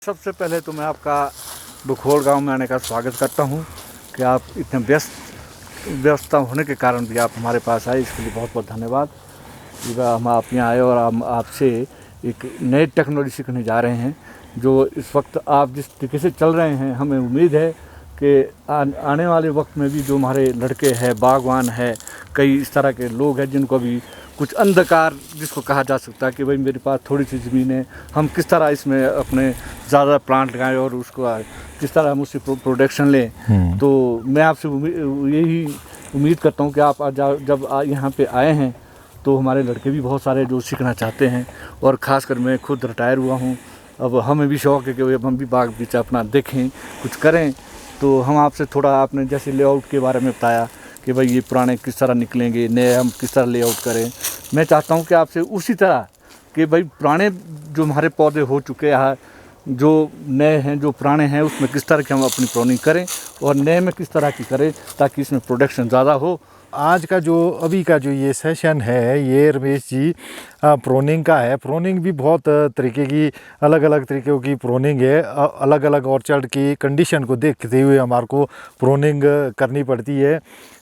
सबसे पहले तो मैं आपका बुखोल गांव में आने का स्वागत करता हूं कि आप इतने व्यस्तता होने के कारण भी आप हमारे पास आए, इसके लिए बहुत बहुत धन्यवाद। हम आप यहाँ आए और हम आपसे एक नई टेक्नोलॉजी सीखने जा रहे हैं, जो इस वक्त आप जिस तरीके से चल रहे हैं, हमें उम्मीद है कि आने वाले वक्त में भी जो हमारे लड़के हैं, बागवान है, कई इस तरह के लोग हैं जिनको भी कुछ अंधकार जिसको कहा जा सकता है कि भाई मेरे पास थोड़ी सी ज़मीन है, हम किस तरह इसमें अपने ज़्यादा प्लांट लगाएं और उसको किस तरह हम उससे प्रोडक्शन लें। तो मैं आपसे यही उम्मीद करता हूं कि आप जब यहाँ पे आए हैं तो हमारे लड़के भी बहुत सारे जो सीखना चाहते हैं, और ख़ासकर मैं खुद रिटायर हुआ हूँ, अब हमें भी शौक़ है कि हम भी बाग बगीचा अपना देखें, कुछ करें। तो हम आपसे थोड़ा, आपने जैसे लेआउट के बारे में बताया कि भाई ये पुराने किस तरह निकलेंगे, नए हम किस तरह लेआउट करें, मैं चाहता हूं कि आपसे उसी तरह कि भाई पुराने जो हमारे पौधे हो चुके हैं, जो नए हैं, जो पुराने हैं, उसमें किस तरह की हम अपनी प्रोनिंग करें और नए में किस तरह की करें ताकि इसमें प्रोडक्शन ज़्यादा हो। आज का जो अभी का जो ये सेशन है, ये रमेश जी प्रोनिंग का है। प्रोनिंग भी बहुत तरीके की, अलग अलग तरीक़ों की प्रोनिंग है। अलग अलग ऑर्चर्ड की कंडीशन को देखते हुए हमारे को प्रोनिंग करनी पड़ती है।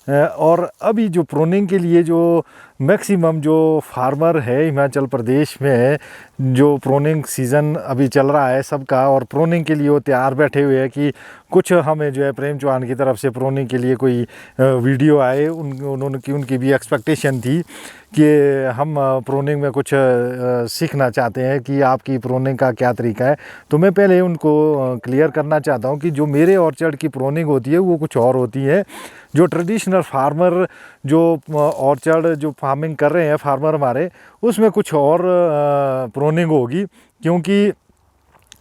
और अभी जो प्रोनिंग के लिए जो मैक्सिमम जो फार्मर है हिमाचल प्रदेश में, जो प्रोनिंग सीज़न अभी चल रहा है सबका, और प्रोनिंग के लिए वो तैयार बैठे हुए हैं कि कुछ हमें जो है प्रेम चौहान की तरफ से प्रोनिंग के लिए कोई वीडियो आए। उनकी भी एक्सपेक्टेशन थी कि हम प्रोनिंग में कुछ सीखना चाहते हैं कि आपकी प्रोनिंग का क्या तरीका है। तो मैं पहले उनको क्लियर करना चाहता हूं कि जो मेरे ऑर्चर्ड की प्रोनिंग होती है वो कुछ और होती है। जो ट्रेडिशनल फार्मर जो ऑर्चर्ड जो फार्मिंग कर रहे हैं फार्मर हमारे, उसमें कुछ और प्रोनिंग होगी, क्योंकि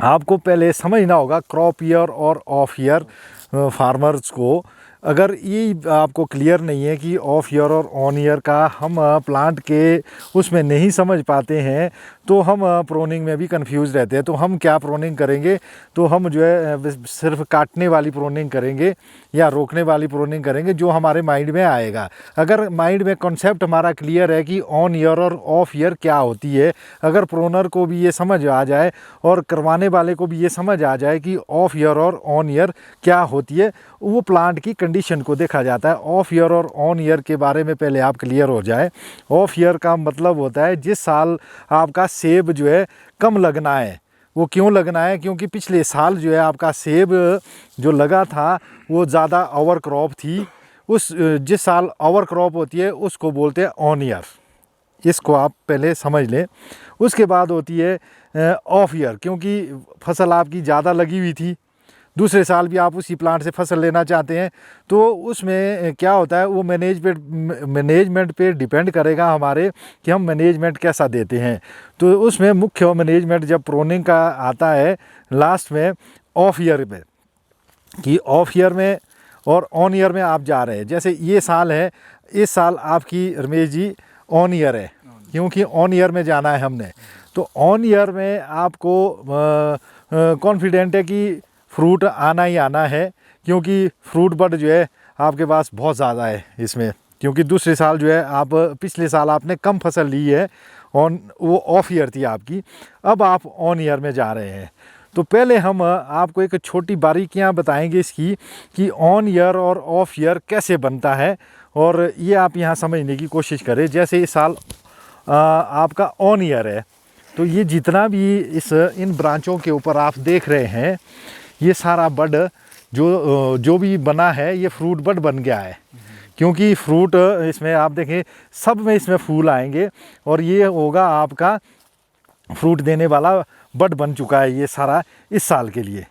आपको पहले समझना होगा क्रॉप ईयर और ऑफ ईयर फार्मर्स को। अगर ये आपको क्लियर नहीं है कि ऑफ ईयर और ऑन ईयर का हम प्लांट के उसमें नहीं समझ पाते हैं, तो हम प्रोनिंग में भी कंफ्यूज रहते हैं। तो हम क्या प्रोनिंग करेंगे, तो हम जो है सिर्फ काटने वाली प्रोनिंग करेंगे या रोकने वाली प्रोनिंग करेंगे, जो हमारे माइंड में आएगा। अगर माइंड में कॉन्सेप्ट हमारा क्लियर है कि ऑन ईयर और ऑफ ईयर क्या होती है, अगर प्रोनर को भी ये समझ आ जाए और करवाने वाले को भी ये समझ आ जाए कि ऑफ ईयर और ऑन ईयर क्या होती है, वो प्लांट की कंडीशन को देखा जाता है। ऑफ ईयर और ऑन ईयर के बारे में पहले आप क्लियर हो जाए। ऑफ ईयर का मतलब होता है जिस साल आपका सेब जो है कम लगना है। वो क्यों लगना है, क्योंकि पिछले साल जो है आपका सेब जो लगा था वो ज़्यादा ओवर क्रॉप थी। उस जिस साल ओवर क्रॉप होती है उसको बोलते हैं ऑन ईयर, इसको आप पहले समझ लें। उसके बाद होती है ऑफ ईयर, क्योंकि फसल आपकी ज़्यादा लगी हुई थी, दूसरे साल भी आप उसी प्लांट से फसल लेना चाहते हैं, तो उसमें क्या होता है वो मैनेजमेंट पे डिपेंड करेगा हमारे कि हम मैनेजमेंट कैसा देते हैं। तो उसमें मुख्य मैनेजमेंट जब प्रोनिंग का आता है लास्ट में ऑफ ईयर में, कि ऑफ ईयर में और ऑन ईयर में आप जा रहे हैं। जैसे ये साल है, इस साल आपकी रमेश जी ऑन ईयर है, क्योंकि ऑन ईयर में जाना है हमने। तो ऑन ईयर में आपको कॉन्फिडेंट है कि फ्रूट आना ही आना है, क्योंकि फ्रूट बड जो है आपके पास बहुत ज़्यादा है इसमें। क्योंकि दूसरे साल जो है आप पिछले साल आपने कम फसल ली है, वो ऑफ ईयर थी आपकी, अब आप ऑन ईयर में जा रहे हैं। तो पहले हम आपको एक छोटी बारीकियां बताएंगे इसकी कि ऑन ईयर और ऑफ ईयर कैसे बनता है, और ये आप यहाँ समझने की कोशिश करें। जैसे इस साल आपका ऑन ईयर है, तो ये जितना भी इन ब्रांचों के ऊपर आप देख रहे हैं, ये सारा बड जो भी बना है ये फ्रूट बड बन गया है। क्योंकि फ्रूट इसमें आप देखें सब में इसमें फूल आएंगे, और ये होगा आपका फ्रूट देने वाला बड बन चुका है ये सारा इस साल के लिए।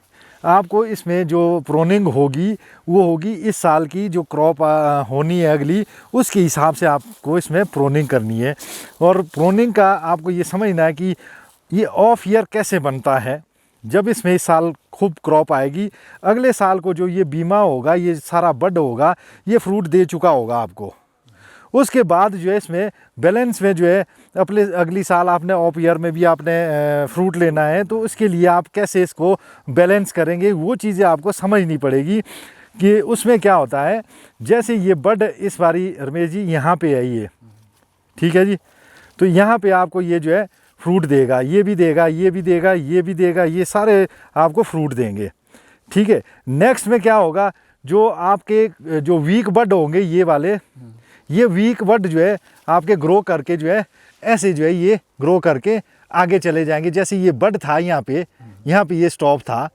आपको इसमें जो प्रोनिंग होगी वो होगी इस साल की जो क्रॉप होनी है अगली, उसके हिसाब से आपको इसमें प्रोनिंग करनी है। और प्रोनिंग का आपको ये समझना है कि ये ऑफ ईयर कैसे बनता है। जब इसमें इस साल खूब क्रॉप आएगी, अगले साल को जो ये बीमा होगा, ये सारा बड होगा, ये फ्रूट दे चुका होगा आपको। उसके बाद जो है इसमें बैलेंस में जो है अपने अगली साल आपने ऑफ ईयर में भी आपने फ्रूट लेना है, तो उसके लिए आप कैसे इसको बैलेंस करेंगे वो चीज़ें आपको समझनी पड़ेगी कि उसमें क्या होता है। जैसे ये बड इस बारी रमेश जी यहाँ पे है, ये ठीक है जी, तो यहाँ पे आपको ये जो है फ्रूट देगा, ये भी देगा, ये भी देगा, ये भी देगा, ये सारे आपको फ्रूट देंगे। ठीक है, नेक्स्ट में क्या होगा, जो आपके जो वीक बड होंगे ये वाले, ये वीक बड जो है आपके ग्रो करके जो है ऐसे जो है ये ग्रो करके आगे चले जाएंगे। जैसे ये बड था यहाँ पे ये स्टॉप था,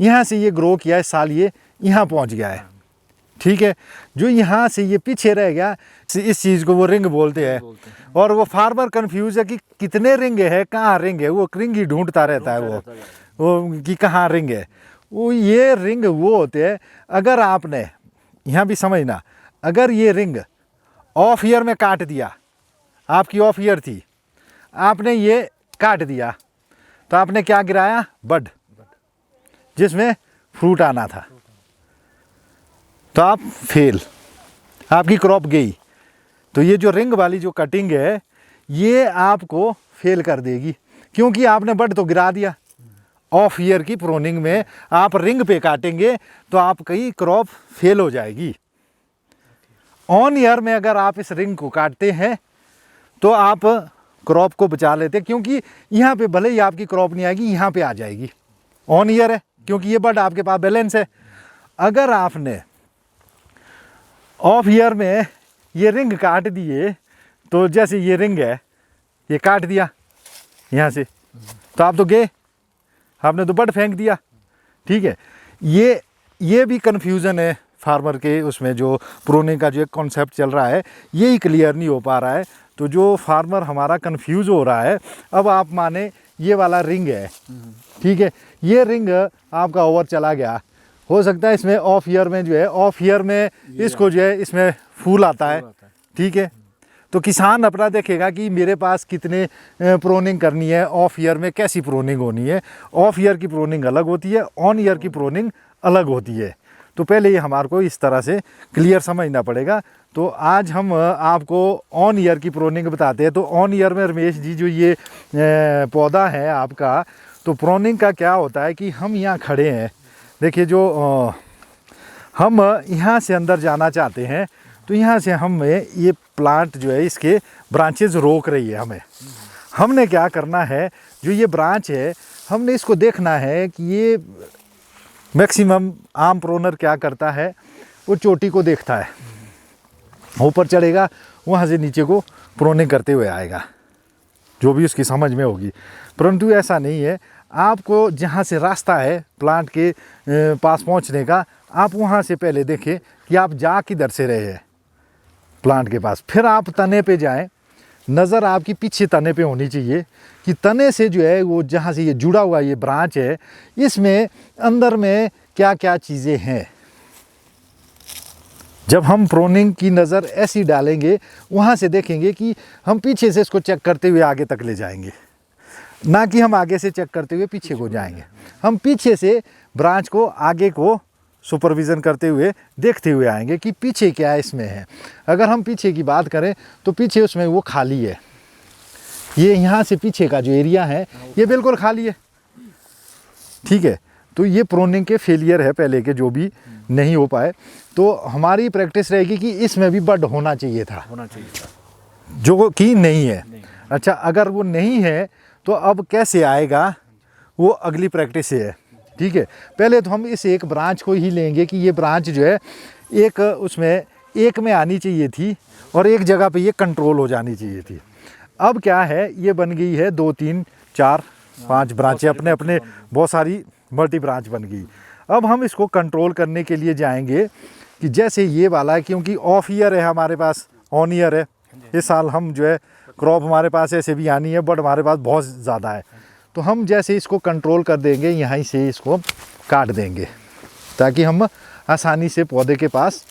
यहाँ से ये ग्रो किया, इस साल ये यहाँ पहुँच गया है। ठीक है, जो यहाँ से ये पीछे रह गया, इस चीज़ को वो रिंग बोलते हैं। और वो फार्मर कंफ्यूज है कि कितने रिंग है, कहाँ रिंग है, वो रिंग ही ढूंढता रहता है वो कि कहाँ रिंग है। वो ये रिंग वो होते हैं, अगर आपने यहाँ भी समझना, अगर ये रिंग ऑफ ईयर में काट दिया, आपकी ऑफ ईयर थी, आपने ये काट दिया, तो आपने क्या गिराया, बड, जिसमें फ्रूट आना था, तो आप फेल, आपकी क्रॉप गई। तो ये जो रिंग वाली जो कटिंग है ये आपको फेल कर देगी, क्योंकि आपने बड तो गिरा दिया। ऑफ ईयर की प्रोनिंग में आप रिंग पे काटेंगे तो आपकी क्रॉप फेल हो जाएगी। ऑन ईयर में अगर आप इस रिंग को काटते हैं तो आप क्रॉप को बचा लेते, क्योंकि यहाँ पे भले ही आपकी क्रॉप नहीं आएगी, यहाँ पे आ जाएगी। ऑन ईयर है क्योंकि ये बड आपके पास बैलेंस है। अगर आपने ऑफ ईयर में ये रिंग काट दिए, तो जैसे ये रिंग है ये काट दिया यहाँ से, तो आप तो गए, आपने तो बड फेंक दिया। ठीक है, ये भी कन्फ्यूज़न है फार्मर के उसमें, जो प्रूनिंग का जो एक कॉन्सेप्ट चल रहा है यही क्लियर नहीं हो पा रहा है। तो जो फार्मर हमारा कंफ्यूज हो रहा है, अब आप माने ये वाला रिंग है, ठीक है, ये रिंग आपका ओवर चला गया, हो सकता है इसमें ऑफ ईयर में जो है, ऑफ ईयर में इसको जो है इसमें फूल आता है। ठीक है, तो किसान अपना देखेगा कि मेरे पास कितने प्रोनिंग करनी है, ऑफ ईयर में कैसी प्रोनिंग होनी है। ऑफ ईयर की प्रोनिंग अलग होती है, ऑन ईयर की प्रोनिंग अलग होती है। तो पहले ये हमारे को इस तरह से क्लियर समझना पड़ेगा। तो आज हम आपको ऑन ईयर की प्रोनिंग बताते हैं। तो ऑन ईयर में रमेश जी जो ये पौधा है आपका, तो प्रोनिंग का क्या होता है कि हम यहाँ खड़े हैं, देखिए जो हम यहाँ से अंदर जाना चाहते हैं, तो यहाँ से हमें ये प्लांट जो है इसके ब्रांचेज रोक रही है हमें। हमने क्या करना है, जो ये ब्रांच है हमने इसको देखना है कि ये मैक्सिमम आम प्रोनर क्या करता है, वो चोटी को देखता है, ऊपर चढ़ेगा, वहाँ से नीचे को प्रोनिंग करते हुए आएगा, जो भी उसकी समझ में होगी। परंतु ऐसा नहीं है, आपको जहाँ से रास्ता है प्लांट के पास पहुँचने का, आप वहाँ से पहले देखें कि आप जा किधर से रहे हैं प्लांट के पास, फिर आप तने पे जाएं। नज़र आपकी पीछे तने पे होनी चाहिए कि तने से जो है वो जहाँ से ये जुड़ा हुआ ये ब्रांच है, इसमें अंदर में क्या क्या चीज़ें हैं। जब हम प्रोनिंग की नज़र ऐसी डालेंगे, वहाँ से देखेंगे कि हम पीछे से इसको चेक करते हुए आगे तक ले जाएंगे, ना कि हम आगे से चेक करते हुए पीछे को जाएंगे। हम पीछे से ब्रांच को आगे को सुपरविज़न करते हुए देखते हुए आएंगे कि पीछे क्या इसमें है। अगर हम पीछे की बात करें तो पीछे उसमें वो खाली है, ये यहाँ से पीछे का जो एरिया है ये बिल्कुल खाली है। ठीक है, तो ये प्रोनिंग के फेलियर है पहले के, जो भी नहीं हो पाए। तो हमारी प्रैक्टिस रहेगी कि इसमें भी बड होना चाहिए था, जो कि नहीं है। अच्छा, अगर वो नहीं है तो अब कैसे आएगा, वो अगली प्रैक्टिस है। ठीक है, पहले तो हम इस एक ब्रांच को ही लेंगे कि ये ब्रांच जो है एक उसमें एक में आनी चाहिए थी और एक जगह पे ये कंट्रोल हो जानी चाहिए थी। अब क्या है, ये बन गई है 2 3 4 5 ब्रांचें, अपने अपने बहुत सारी मल्टी ब्रांच बन गई। अब हम इसको कंट्रोल करने के लिए जाएंगे कि जैसे ये वाला है, क्योंकि ऑफ ईयर है हमारे पास, ऑन ईयर है, इस साल हम जो है क्रॉप हमारे पास ऐसे भी आनी है, बट हमारे पास बहुत ज़्यादा है। तो हम जैसे इसको कंट्रोल कर देंगे, यहीं से इसको काट देंगे ताकि हम आसानी से पौधे के पास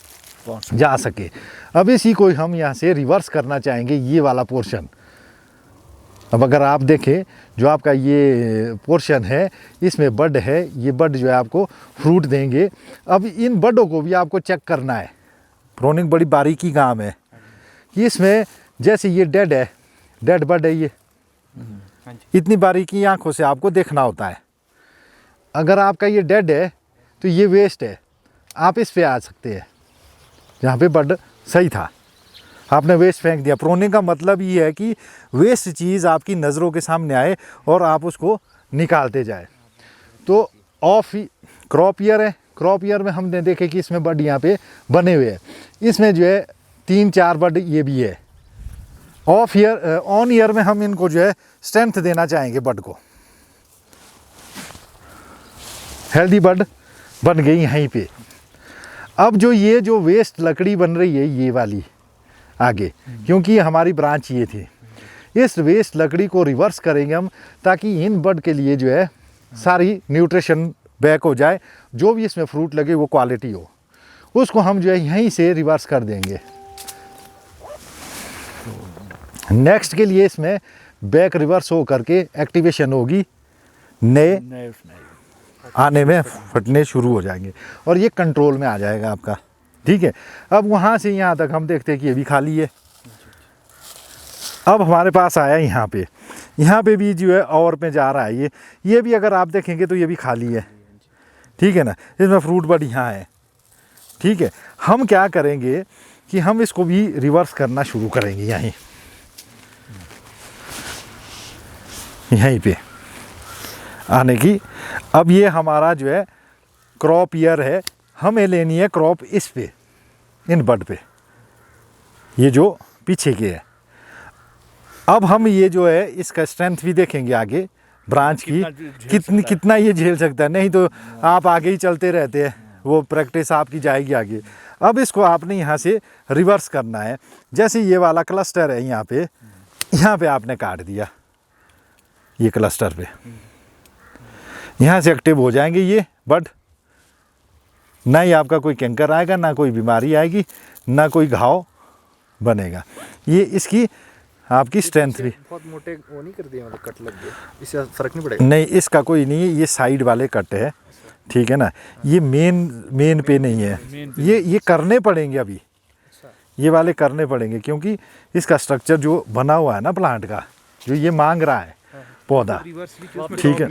जा सके। अब इसी को हम यहाँ से रिवर्स करना चाहेंगे, ये वाला पोर्शन। अब अगर आप देखें, जो आपका ये पोर्शन है इसमें बड है, ये बड जो है आपको फ्रूट देंगे। अब इन बडों को भी आपको चेक करना है। प्रोनिंग बड़ी बारीकी काम है कि इसमें जैसे ये डेड है, डेड बड है, ये इतनी बारीकी आंखों से आपको देखना होता है। अगर आपका ये डेड है तो ये वेस्ट है, आप इस पे आ सकते हैं जहाँ पे बड सही था। आपने वेस्ट फेंक दिया। प्रोनिंग का मतलब ये है कि वेस्ट चीज़ आपकी नज़रों के सामने आए और आप उसको निकालते जाए। तो ऑफ क्रॉप ईयर है, क्रॉप ईयर में हमने देखे कि इसमें बड यहाँ पे बने हुए हैं, इसमें जो है 3-4 बड ये भी है। ऑफ ईयर ऑन ईयर में हम इनको जो है स्ट्रेंथ देना चाहेंगे बड को। हेल्दी बड बन गई यहीं पे। अब जो वेस्ट लकड़ी बन रही है ये वाली आगे, क्योंकि हमारी ब्रांच ये थी, इस वेस्ट लकड़ी को रिवर्स करेंगे हम ताकि इन बड के लिए जो है सारी न्यूट्रिशन बैक हो जाए, जो भी इसमें फ्रूट लगे वो क्वालिटी हो, उसको हम जो है यहीं से रिवर्स कर देंगे। नेक्स्ट के लिए इसमें बैक रिवर्स हो करके एक्टिवेशन होगी, नए उसमें आने में फटने शुरू हो जाएंगे और ये कंट्रोल में आ जाएगा आपका। ठीक है, अब वहाँ से यहाँ तक हम देखते हैं कि ये भी खाली है। अब हमारे पास आया यहाँ पे भी जो है और में जा रहा है ये भी अगर आप देखेंगे तो ये भी खाली है। ठीक है ना, इसमें फ्रूट बड यहाँ है। ठीक है, हम क्या करेंगे कि हम इसको भी रिवर्स करना शुरू करेंगे यहीं पे आने की। अब ये हमारा जो है क्रॉप ईयर है, हमें लेनी है क्रॉप इस पे, इन बड पे, ये जो पीछे के है। अब हम ये जो है इसका स्ट्रेंथ भी देखेंगे आगे ब्रांच की, कितना ये झेल सकता है। नहीं तो आप आगे ही चलते रहते हैं, वो प्रैक्टिस आपकी जाएगी आगे। अब इसको आपने यहाँ से रिवर्स करना है। जैसे ये वाला क्लस्टर है यहाँ पे आपने काट दिया, ये क्लस्टर पे यहाँ से एक्टिव हो जाएंगे ये बड। ना ही आपका कोई कैंकर आएगा, ना कोई बीमारी आएगी, ना कोई घाव बनेगा। ये इसकी आपकी स्ट्रेंथ भी। बहुत मोटे वो नहीं कर दिए, मतलब कट लग गया, इससे फर्क नहीं पड़ेगा? नहीं, इसका कोई नहीं है, ये साइड वाले कट है। ठीक है ना, ये मेन पे नहीं है, ये करने पड़ेंगे अभी, ये वाले करने पड़ेंगे, क्योंकि इसका स्ट्रक्चर जो बना हुआ है ना प्लांट का, जो ये मांग रहा है पौधा। ठीक है,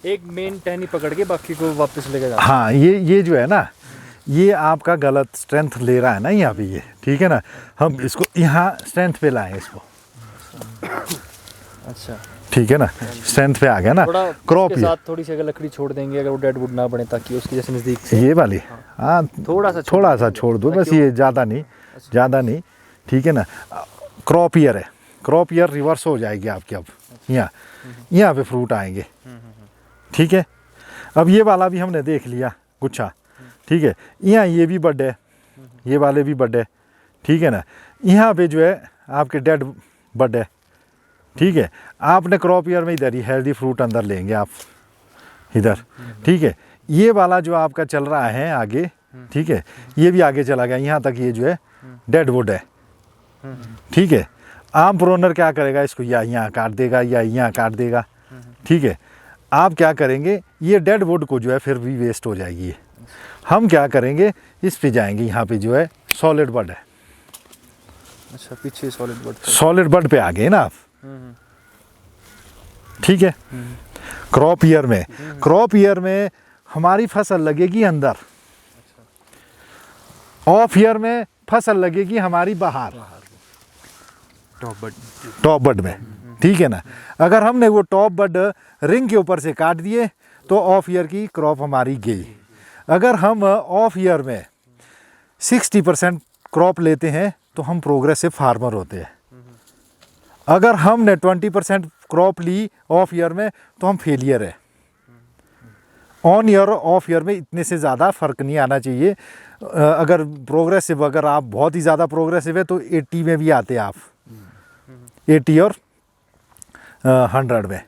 एक मेन टहनी पकड़ के बाकी को वापस लेके जाना। हाँ, ये जो है ना, ये आपका गलत स्ट्रेंथ ले रहा है ना यहाँ पे ये। ठीक है ना, हम इसको यहाँ स्ट्रेंथ पे लाएं इसको। अच्छा, ठीक है ना, स्ट्रेंथ पे आ गया ना। क्रॉप के साथ थोड़ी सी अगर लकड़ी छोड़ देंगे, अगर वो डेड वुड ना बने, ताकि उसकी जैसे नजदीक से ये वाली, हाँ थोड़ा सा छोड़ दो बस, ये ज़्यादा नहीं। ठीक है ना, क्रॉप ईयर है, क्रॉप ईयर रिवर्स हो जाएगी आपकी। अब यहाँ पे फ्रूट आएंगे। ठीक है, अब ये वाला भी हमने देख लिया गुच्छा। ठीक है, यहाँ ये भी बड है, ये वाले भी बड है। ठीक है ना, यहाँ पे जो है आपके डेड बड है। ठीक है, आपने क्रॉप ईयर में इधर ही हेल्दी फ्रूट अंदर लेंगे आप इधर। ठीक है, ये वाला जो आपका चल रहा है आगे, ठीक है, ये भी आगे चला गया यहाँ तक, ये जो है डेड वुड है। ठीक है, आम प्रोनर क्या करेगा, इसको या यहाँ काट देगा या यहाँ काट देगा। ठीक है, आप क्या करेंगे, ये डेड वुड को जो है फिर भी वेस्ट हो जाएगी। हम क्या करेंगे, इस पे जाएंगे, यहाँ पे जो है सॉलिड बड है। अच्छा, पीछे सॉलिड बड पे आ गए ना आप। ठीक है, क्रॉप ईयर में हमारी फसल लगेगी अंदर, ऑफ ईयर में फसल लगेगी हमारी बाहर, टॉप बड में। ठीक है ना, अगर हमने वो टॉप बड रिंग के ऊपर से काट दिए तो ऑफ ईयर की क्रॉप हमारी गई। अगर हम ऑफ ईयर में 60% क्रॉप लेते हैं तो हम प्रोग्रेसिव फार्मर होते हैं। अगर हमने 20% क्रॉप ली ऑफ ईयर में तो हम फेलियर है। ऑन ईयर ऑफ ईयर में इतने से ज़्यादा फ़र्क नहीं आना चाहिए। अगर प्रोग्रेसिव, अगर आप बहुत ही ज़्यादा प्रोग्रेसिव है तो 80 में भी आते हैं आप, 80 और 100 में।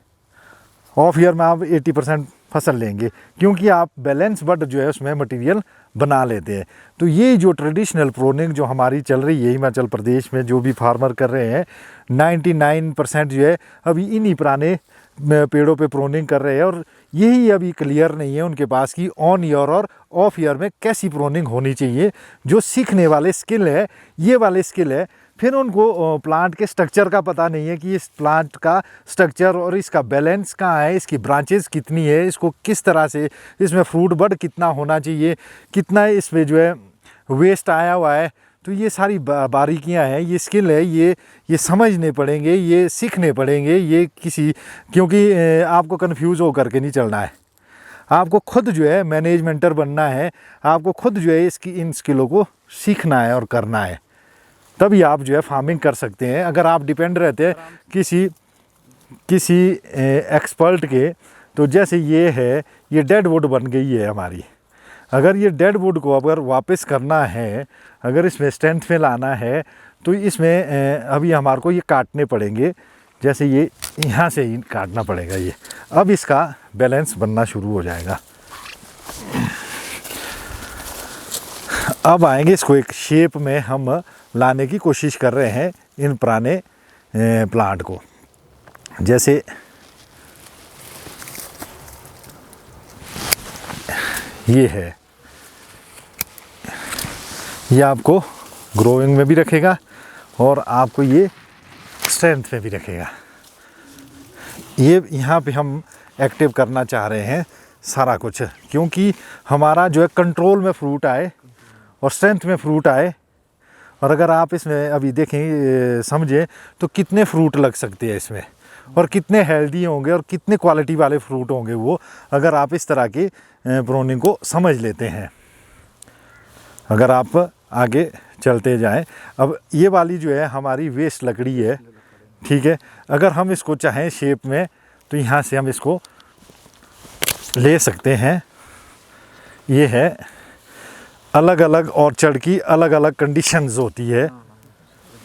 ऑफ ईयर में आप 80% फसल लेंगे, क्योंकि आप बैलेंस बड जो है उसमें मटेरियल बना लेते हैं। तो ये जो ट्रेडिशनल प्रोनिंग जो हमारी चल रही है हिमाचल प्रदेश में, जो भी फार्मर कर रहे हैं, 99% जो है अभी इन्हीं पुराने पेड़ों पे प्रोनिंग कर रहे हैं। और यही अभी क्लियर नहीं है उनके पास कि ऑन ईयर और ऑफ ईयर में कैसी प्रोनिंग होनी चाहिए। जो सीखने वाले स्किल है, ये वाले स्किल है, फिर उनको प्लांट के स्ट्रक्चर का पता नहीं है कि इस प्लांट का स्ट्रक्चर और इसका बैलेंस कहाँ है, इसकी ब्रांचेस कितनी है, इसको किस तरह से, इसमें फ्रूट बड कितना होना चाहिए, कितना इसमें जो है वेस्ट आया हुआ है। तो ये सारी बारीकियां हैं, ये स्किल है, ये समझने पड़ेंगे, ये सीखने पड़ेंगे, ये क्योंकि आपको कंफ्यूज हो करके नहीं चलना है। आपको खुद जो है मैनेजमेंटर बनना है, आपको खुद जो है इन स्किलों को सीखना है और करना है, तभी आप जो है फार्मिंग कर सकते हैं। अगर आप डिपेंड रहते हैं किसी एक्सपर्ट के, तो जैसे ये है, ये डेड वुड बन गई है हमारी। अगर ये डेड वुड को अगर वापस करना है, अगर इसमें स्ट्रेंथ में लाना है, तो इसमें अभी हमारे को ये काटने पड़ेंगे। जैसे ये यहाँ से ही काटना पड़ेगा ये। अब इसका बैलेंस बनना शुरू हो जाएगा। अब आएंगे, इसको एक शेप में हम लाने की कोशिश कर रहे हैं इन पुराने प्लांट को। जैसे ये है, ये आपको ग्रोइंग में भी रखेगा और आपको ये स्ट्रेंथ में भी रखेगा। ये यहाँ पे हम एक्टिव करना चाह रहे हैं सारा कुछ, क्योंकि हमारा जो है कंट्रोल में फ्रूट आए और स्ट्रेंथ में फ्रूट आए। और अगर आप इसमें अभी देखें, समझें, तो कितने फ्रूट लग सकते हैं इसमें, और कितने हेल्दी होंगे और कितने क्वालिटी वाले फ्रूट होंगे वो, अगर आप इस तरह की प्रूनिंग को समझ लेते हैं। अगर आप आगे चलते जाएं, अब ये वाली जो है हमारी वेस्ट लकड़ी है, ठीक है। अगर हम इसको चाहें शेप में, तो यहाँ से हम इसको ले सकते हैं। ये है, अलग अलग ऑर्चर्ड की अलग अलग कंडीशंस होती है,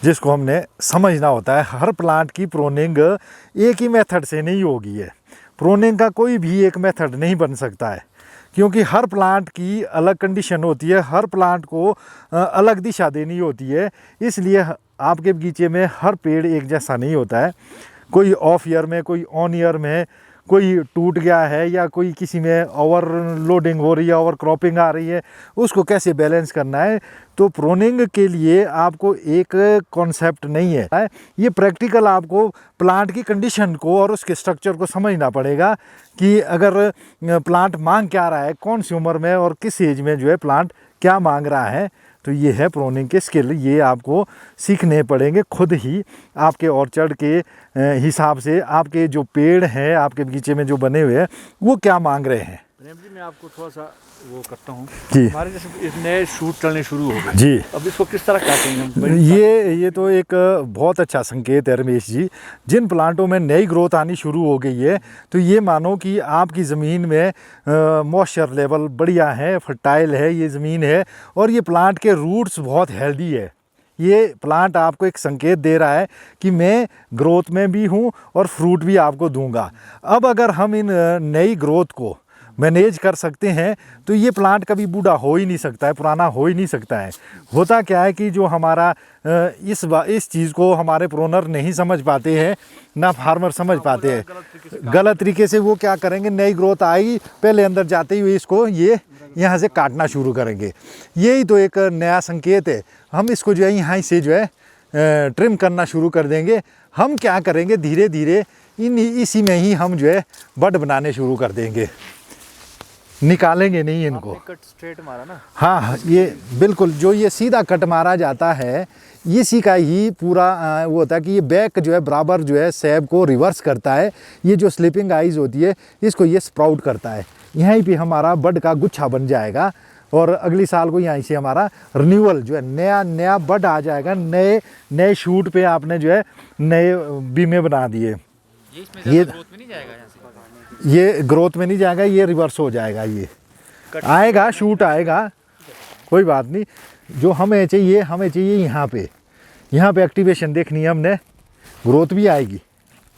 जिसको हमने समझना होता है। हर प्लांट की प्रूनिंग एक ही मेथड से नहीं होगी है। प्रूनिंग का कोई भी एक मेथड नहीं बन सकता है, क्योंकि हर प्लांट की अलग कंडीशन होती है, हर प्लांट को अलग दिशा देनी होती है। इसलिए आपके बगीचे में हर पेड़ एक जैसा नहीं होता है। कोई ऑफ ईयर में, कोई ऑन ईयर में, कोई टूट गया है, या कोई किसी में ओवरलोडिंग हो रही है, ओवर क्रॉपिंग आ रही है, उसको कैसे बैलेंस करना है। तो प्रूनिंग के लिए आपको एक कॉन्सेप्ट नहीं है, ये प्रैक्टिकल आपको प्लांट की कंडीशन को और उसके स्ट्रक्चर को समझना पड़ेगा कि अगर प्लांट मांग क्या रहा है, कौन सी उम्र में और किस एज में जो है प्लांट क्या मांग रहा है। तो ये है प्रूनिंग के स्किल, ये आपको सीखने पड़ेंगे खुद ही। आपके ऑर्चर्ड के हिसाब से आपके जो पेड़ हैं आपके बगीचे में जो बने हुए हैं, वो क्या मांग रहे हैं। प्रेम जी, मैं आपको थोड़ा सा वो करता हूँ जी। हमारे जैसे इसमें शूट चलने शुरू हो गए जी, अब इसको किस तरह काटेंगे हम? ये तो एक बहुत अच्छा संकेत है रमेश जी। जिन प्लांटों में नई ग्रोथ आनी शुरू हो गई है, तो ये मानो कि आपकी ज़मीन में मॉइस्चर लेवल बढ़िया है, फर्टाइल है ये ज़मीन है, और ये प्लांट के रूट्स बहुत हेल्दी है। ये प्लांट आपको एक संकेत दे रहा है कि मैं ग्रोथ में भी हूँ और फ्रूट भी आपको दूंगा। अब अगर हम इन नई ग्रोथ को मैनेज कर सकते हैं, तो ये प्लांट कभी बूढ़ा हो ही नहीं सकता है, पुराना हो ही नहीं सकता है। होता क्या है कि जो हमारा इस चीज़ को हमारे प्रोनर नहीं समझ पाते हैं, ना फार्मर समझ पाते हैं। गलत तरीके से वो क्या करेंगे, नई ग्रोथ आएगी, पहले अंदर जाते ही इसको ये यहाँ से काटना शुरू करेंगे। यही तो एक नया संकेत है। हम इसको जो है यहाँ से जो है ट्रिम करना शुरू कर देंगे। हम क्या करेंगे, धीरे धीरे इसी में ही हम जो है बड बनाने शुरू कर देंगे, निकालेंगे नहीं इनको। कट स्ट्रेट मारा ना? हाँ, ये बिल्कुल जो ये सीधा कट मारा जाता है, इसी का ही पूरा वो होता है कि ये बैक जो है बराबर जो है सैब को रिवर्स करता है। ये जो स्लिपिंग आइज होती है, इसको ये स्प्राउट करता है। यहीं पे हमारा बड का गुच्छा बन जाएगा, और अगली साल को यहाँ से हमारा रिन्यूअल जो है नया बड आ जाएगा। नए शूट पे आपने जो है नए बीमे बना दिए। ये ग्रोथ में नहीं जाएगा यहाँ से? ये ग्रोथ में नहीं जाएगा, ये रिवर्स हो जाएगा। ये आएगा, शूट आएगा, कोई बात नहीं। जो हमें चाहिए यहाँ पे एक्टिवेशन देखनी है हमने, ग्रोथ भी आएगी,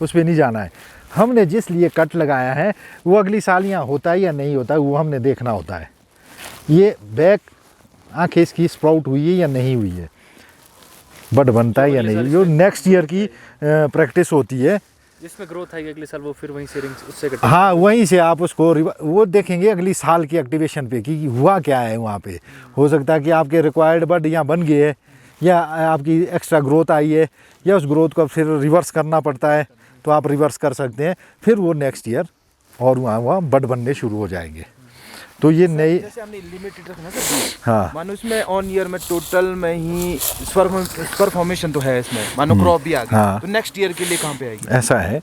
उस पर नहीं जाना है। हमने जिस लिए कट लगाया है वो अगली साल यहाँ होता है या नहीं होता है, वो हमने देखना होता है। ये बैक आँखें इसकी स्प्राउट हुई है या नहीं हुई है, बड बनता है या नहीं, जो नेक्स्ट ईयर की प्रैक्टिस होती है। जिसमें ग्रोथ आएगी अगले साल, वो फिर वहीं से रिंग्स उससे कट। हाँ, वहीं से आप उसको वो देखेंगे अगली साल की एक्टिवेशन पे कि हुआ क्या है वहाँ पे। हो सकता है कि आपके रिक्वायर्ड बड यहाँ बन गए है, या आपकी एक्स्ट्रा ग्रोथ आई है, या उस ग्रोथ को फिर रिवर्स करना पड़ता है, तो आप रिवर्स कर सकते हैं। फिर वो नेक्स्ट ईयर और वहाँ बड बनने शुरू हो जाएंगे। तो ये नई, जैसे हमने लिमिटेड रखा ना सर, हाँ मानो इसमें ऑन ईयर में टोटल में ही स्पर फॉर्मेशन तो है इसमें, मानो क्रॉप भी आ गई, हाँ। तो नेक्स्ट ईयर के लिए कहाँ पे आएगी? ऐसा है,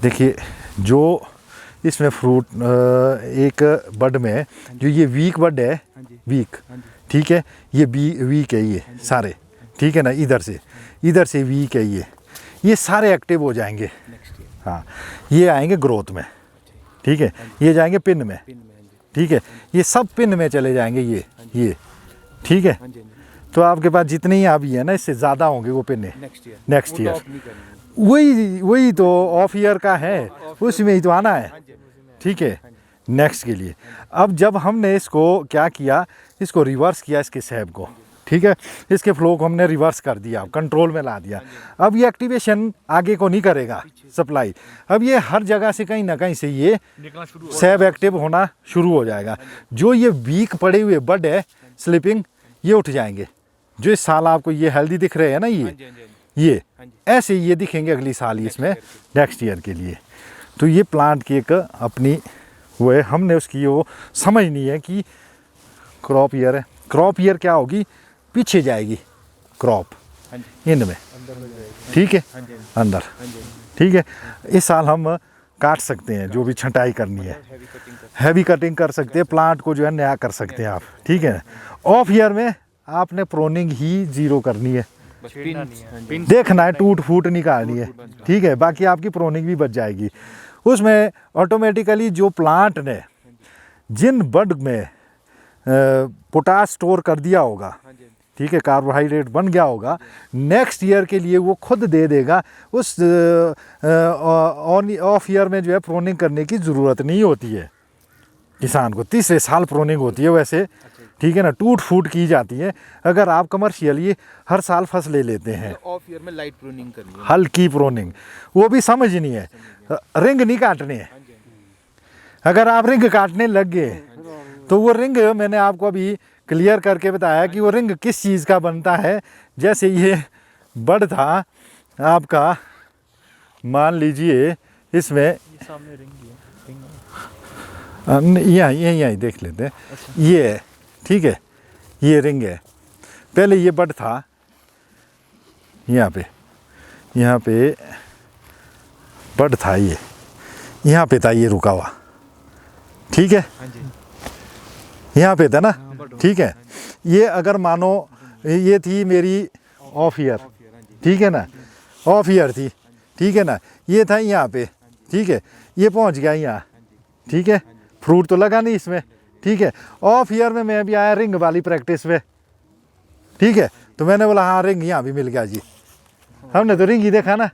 देखिए जो इसमें फ्रूट एक बड में जो ये वीक बड है, वीक, ठीक है, ये वीक है ये सारे, ठीक है ना, इधर से वीक है ये सारे एक्टिव हो जाएंगे, हाँ, ये आएंगे ग्रोथ में, ठीक है, ये जाएंगे पिन में, ठीक है, ये सब पिन में चले जाएंगे ये, ठीक है, तो आपके पास जितने ही अभी है ना, इससे ज़्यादा होंगे वो पिन नेक्स्ट ईयर, वही तो ऑफ ईयर का है, उसमें ही तो आना है, ठीक है, नेक्स्ट के लिए। अब जब हमने इसको क्या किया, इसको रिवर्स किया, इसके सैब को, ठीक है, इसके फ्लो को हमने रिवर्स कर दिया, कंट्रोल में ला दिया। अब ये एक्टिवेशन आगे को नहीं करेगा सप्लाई, अब ये हर जगह से कहीं ना कहीं से ये सैब एक्टिव होना शुरू हो जाएगा। जो ये वीक पड़े हुए बड है स्लिपिंग, ये उठ जाएंगे। जो इस साल आपको ये हेल्दी दिख रहे हैं ना, ये ऐसे ये दिखेंगे अगली साल ही इसमें नेक्स्ट ईयर के लिए। तो ये प्लांट की एक अपनी वो है, हमने उसकी वो समझनी है कि क्रॉप ईयर है, क्रॉप ईयर क्या होगी, पीछे जाएगी क्रॉप इनमें, ठीक है, अंदर, ठीक है। इस साल हम काट सकते हैं, जो भी छंटाई करनी है, हैवी कटिंग कर सकते हैं, प्लांट को जो है नया कर सकते हैं आप, ठीक है। ऑफ ईयर में आपने प्रोनिंग ही जीरो करनी है, देखना है, टूट फूट निकालनी है, ठीक है, बाकी आपकी प्रोनिंग भी बच जाएगी। उसमें ऑटोमेटिकली जो प्लांट ने जिन बड में पोटाश स्टोर कर दिया होगा, ठीक है, कार्बोहाइड्रेट बन गया होगा, नेक्स्ट ईयर के लिए वो खुद दे देगा। उस ऑफ ईयर में जो है प्रोनिंग करने की ज़रूरत नहीं होती है किसान को, तीसरे साल प्रोनिंग होती है वैसे, ठीक है ना, टूट फूट की जाती है। अगर आप कमर्शियली हर साल फसलें लेते हैं, ऑफ ईयर में लाइट प्रूनिंग करनी है, हल्की प्रोनिंग, वो भी समझनी है, रिंग नहीं काटने हैं। अगर आप रिंग काटने लग गए तो वो रिंग, मैंने आपको अभी क्लियर करके बताया कि वो रिंग किस चीज़ का बनता है। जैसे ये बड था आपका, मान लीजिए इसमें यहीं देख लेते हैं, ये है, ठीक है, ये रिंग है। पहले ये बड था यहाँ पे बड था, ये यहाँ पे था, ये रुका हुआ, ठीक है, यहाँ पे था ना, ठीक है। ये अगर मानो ये थी मेरी ऑफ ईयर, ठीक है ना, ऑफ ईयर थी, ठीक है ना, ये था यहाँ पे, ठीक है, ये पहुँच गया यहाँ, ठीक है, फ्रूट तो लगा नहीं इसमें, ठीक है। ऑफ ईयर में मैं अभी आया रिंग वाली प्रैक्टिस में, ठीक है, तो मैंने बोला हाँ रिंग यहाँ भी मिल गया जी, हमने तो रिंग ही देखा ना,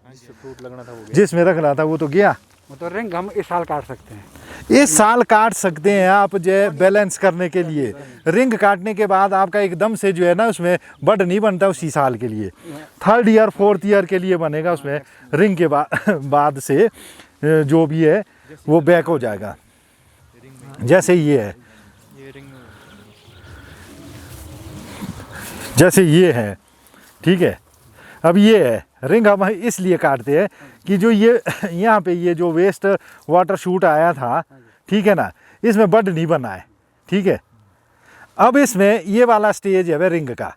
जिसमें रखना था वो तो गया। तो रिंग हम इस साल काट सकते हैं, इस साल काट सकते हैं आप, जो है बैलेंस करने के लिए। रिंग काटने के बाद आपका एकदम से जो है ना उसमें बड नहीं बनता उसी साल के लिए, थर्ड ईयर फोर्थ ईयर के लिए बनेगा। उसमें रिंग के बाद से जो भी है वो बैक हो जाएगा। जैसे ये है, जैसे ये है, ठीक है। अब ये है रिंग, हम इसलिए काटते हैं कि जो ये यहाँ पे ये जो वेस्ट वाटर शूट आया था, ठीक है ना, इसमें बड नहीं बना है, ठीक है। अब इसमें ये वाला स्टेज है रिंग का,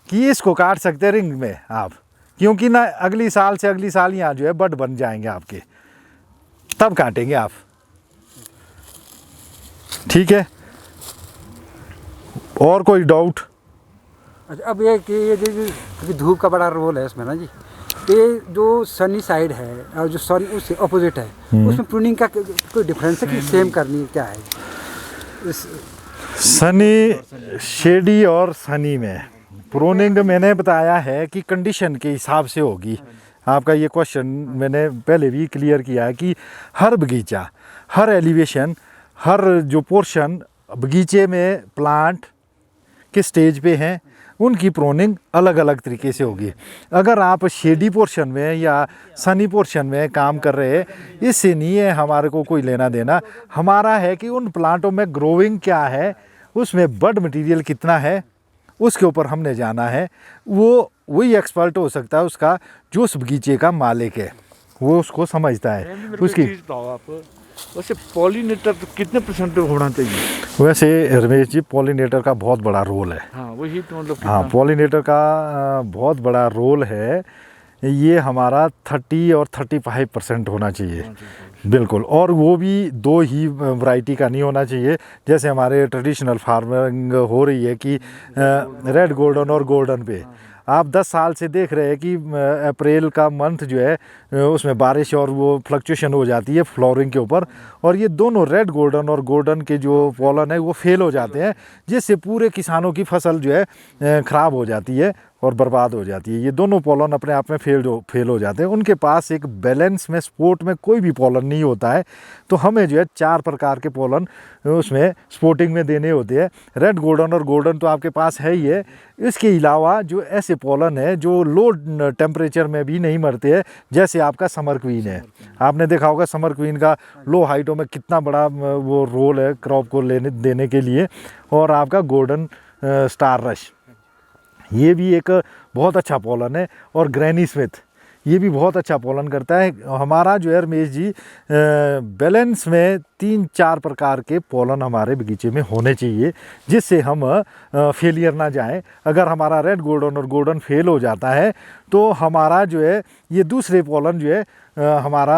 कि इसको काट सकते हैं रिंग में आप, क्योंकि ना अगली साल से अगली साल यहाँ जो है बड बन जाएंगे आपके, तब काटेंगे आप, ठीक है। और कोई डाउट? अच्छा, अब ये कि ये जो धूप का बड़ा रोल है इसमें ना जी, ये जो सनी साइड है और जो सन उससे अपोजिट है, उसमें प्रूनिंग का कोई डिफरेंस है कि सेम करनी है, क्या है सनी शेडी और सनी में प्रूनिंग मैंने बताया है कि कंडीशन के हिसाब से होगी। आपका ये क्वेश्चन मैंने पहले भी क्लियर किया है कि हर बगीचा, हर एलिवेशन, हर जो पोर्शन बगीचे में प्लांट किस स्टेज पे हैं, उनकी प्रूनिंग अलग अलग तरीके से होगी। अगर आप शेडी पोर्शन में या सनी पोर्शन में काम कर रहे हैं, इससे नहीं है हमारे को कोई लेना देना। हमारा है कि उन प्लांटों में ग्रोइंग क्या है, उसमें बड मटेरियल कितना है, उसके ऊपर हमने जाना है। वो वही एक्सपर्ट हो सकता है उसका, जो उस बगीचे का मालिक है, वो उसको समझता है। उसकी वैसे पॉलिनेटर तो कितने % होना चाहिए? वैसे रमेश जी पॉलिनेटर का बहुत बड़ा रोल है। हाँ वही तो मतलब हाँ, पॉलिनेटर का बहुत बड़ा रोल है। ये हमारा 30 और 35% होना चाहिए, बिल्कुल। और वो भी दो ही वैरायटी का नहीं होना चाहिए, जैसे हमारे ट्रेडिशनल फार्मिंग हो रही है कि रेड गोल्डन और गोल्डन पे। आप 10 साल से देख रहे हैं कि अप्रैल का मंथ जो है उसमें बारिश और वो फ्लक्चुएशन हो जाती है फ्लावरिंग के ऊपर, और ये दोनों रेड गोल्डन और गोल्डन के जो पॉलन है वो फेल हो जाते हैं, जिससे पूरे किसानों की फसल जो है ख़राब हो जाती है और बर्बाद हो जाती है। ये दोनों पॉलन अपने आप में फेल हो जाते हैं। उनके पास एक बैलेंस में स्पोर्ट में कोई भी पॉलन नहीं होता है, तो हमें जो है 4 प्रकार के पॉलन उसमें स्पोर्टिंग में देने होते हैं। रेड गोल्डन और गोल्डन तो आपके पास है ही है, इसके अलावा जो ऐसे पॉलन है जो लो टेम्परेचर में भी नहीं मरते हैं, जैसे आपका समर क्वीन है। आपने देखा होगा समर क्वीन का लो हाइटों में कितना बड़ा वो रोल है क्रॉप को देने के लिए। और आपका गोल्डन स्टार रश, ये भी एक बहुत अच्छा पॉलन है। और ग्रैनी स्मिथ, ये भी बहुत अच्छा पॉलन करता है। हमारा जो है रमेश जी बैलेंस में 3-4 प्रकार के पॉलन हमारे बगीचे में होने चाहिए, जिससे हम फेलियर ना जाएं। अगर हमारा रेड गोल्डन और गोल्डन फेल हो जाता है तो हमारा जो है ये दूसरे पॉलन जो है हमारा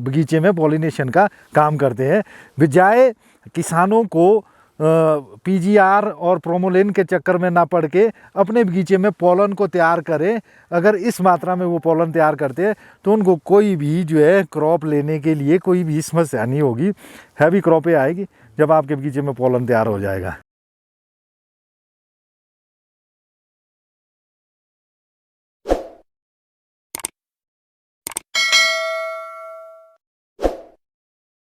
बगीचे में पॉलिनेशन का काम करते हैं। बजाय किसानों को PGR और प्रोमोलिन के चक्कर में ना पड़ के अपने बगीचे में पॉलन को तैयार करें, अगर इस मात्रा में वो पॉलन तैयार करते हैं तो उनको कोई भी जो है क्रॉप लेने के लिए कोई भी समस्या नहीं होगी। हैवी क्रॉपें आएगी जब आपके बगीचे में पॉलन तैयार हो जाएगा।